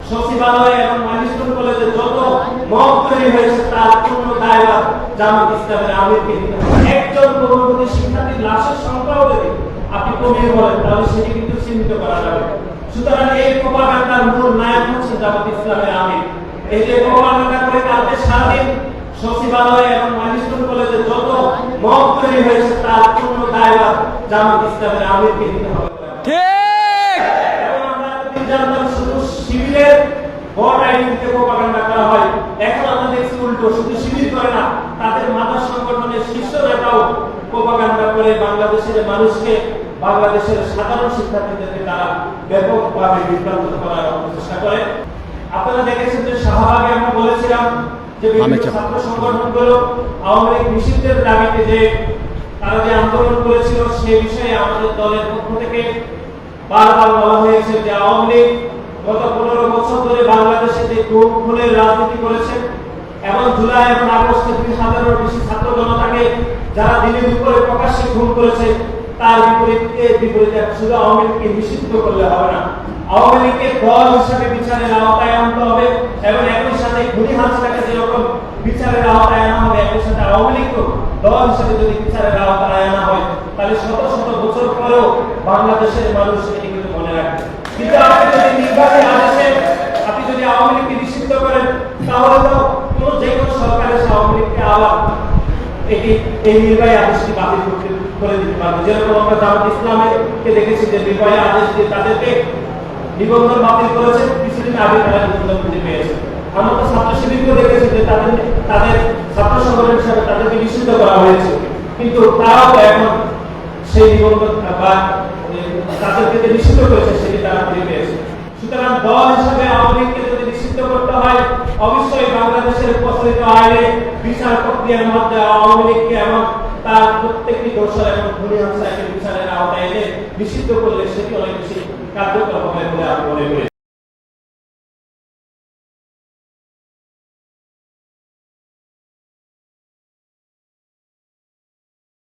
সচিবালয় এবং ম্যাজিস্ট্রেট কলেজে যত মব তৈরি হয়েছে তার পূর্ণ দায়ভার জামাত ইসলামের আমিরকে দিতে হবে। একজন কোমলমতি শিক্ষার্থীর লাশের সংখ্যাও যদি আপনি কমিয়ে বলেন তাহলে সেটি কিন্তু সীমিত করা যাবে। সুতরাং এই প্রপাগান্ডার মূল নায়ক হচ্ছে জামাত ইসলামের আমির। এই যে প্রপাগান্ডা করে কালকে সারাদিন সচিবালয় এবং ম্যাজিস্ট্রেট কলেজে যত মব তৈরি হয়েছে তার পূর্ণ দায়ভার জামাত ইসলামের আমিরকে দিতে হবে। ঠিক। এবং আমরা জানতাম শুধু শিবিরের ভোট আইডিতে প্রপাগান্ডা করা হয়, এখন আমরা দেখছি উল্টো, শুধু শিবির করে না, তাদের মাদক সংগঠনের শীর্ষ নেতাও প্রপাগান্ডা করে বাংলাদেশের মানুষকে, বাংলাদেশের সাধারণ শিক্ষার্থীদেরকে তারা ব্যাপকভাবে বিভ্রান্ত করার চেষ্টা করে। আপনারা দেখেছেন যে শাহবাগে আমরা বলেছিলাম যে বিভিন্ন ছাত্র সংগঠনগুলো আওয়ামী লীগ নিষিদ্ধের দাবিতে যে তারা যে আন্দোলন করেছিল সে বিষয়ে আমাদের দলের পক্ষ থেকে বারবার বলা হয়েছে যে আওয়ামী লীগ গত 15 বছর ধরে বাংলাদেশে যে খুনের রাজনীতি করেছে এবং জুলাই এবং আগস্টে 2000-এরও বেশি ছাত্র জনতাকে যারা দিনে দুপুরে প্রকাশ্যে খুন করেছে তার বিপরীতে শুধু আওয়ামী লীগকে নিষিদ্ধ করলে হবে না, আওয়ামী লীগকে দল হিসাবে বিচারের আওতায় আনতে হবে এবং একই সাথে খুনি হাসিনাকে যেরকম বিচারের আওতায় আনা হবে একই সাথে আওয়ামী লীগকে দল হিসাবে যদি বিচারের আওতায় আনা হয় তাহলে শত শত বছর পরেও বাংলাদেশের মানুষ এটি কিন্তু মনে রাখবে। কিন্তু আপনি যদি নির্বাচনী আদেশে আপনি যদি আওয়ামী লীগকে নিষিদ্ধ করেন তাহলে তো কোনো যে কোনো সরকার এসে আওয়ামী লীগকে আবার এই নির্বাহী আদেশটি বাতিল করে দিতে পারবে। যেরকম আমরা জামাত ইসলামকে দেখেছি যে নির্বাহী আদেশ দিয়ে তাদেরকে নিবন্ধন বাতিল করেছে, কিছুদিন আগে তারা নিবন্ধন খুঁজে পেয়েছে। আমরা তো ছাত্র শিবিরকেও দেখেছি যে তাদের ছাত্র সংগঠন হিসাবে তাদেরকে নিষিদ্ধ করা হয়েছে, কিন্তু তারাও এখন সেই নিবন্ধন বা তাদেরকে যে নিষিদ্ধ করেছে সেটি তারা ফিরে পেয়েছে। সুতরাং দল হিসাবে আওয়ামী লীগকে যদি নিষিদ্ধ করতে হয় অবশ্যই বাংলাদেশের প্রচলিত আইনে বিচার প্রক্রিয়ার মধ্যে আওয়ামী লীগকে এবং তার প্রত্যেকটি দোষর এবং খুনি হাসিনাকে বিচারের আওতায় এনে নিষিদ্ধ করলে সেটি অনেক বেশি কার্যকর হবে বলে আমি মনে করি।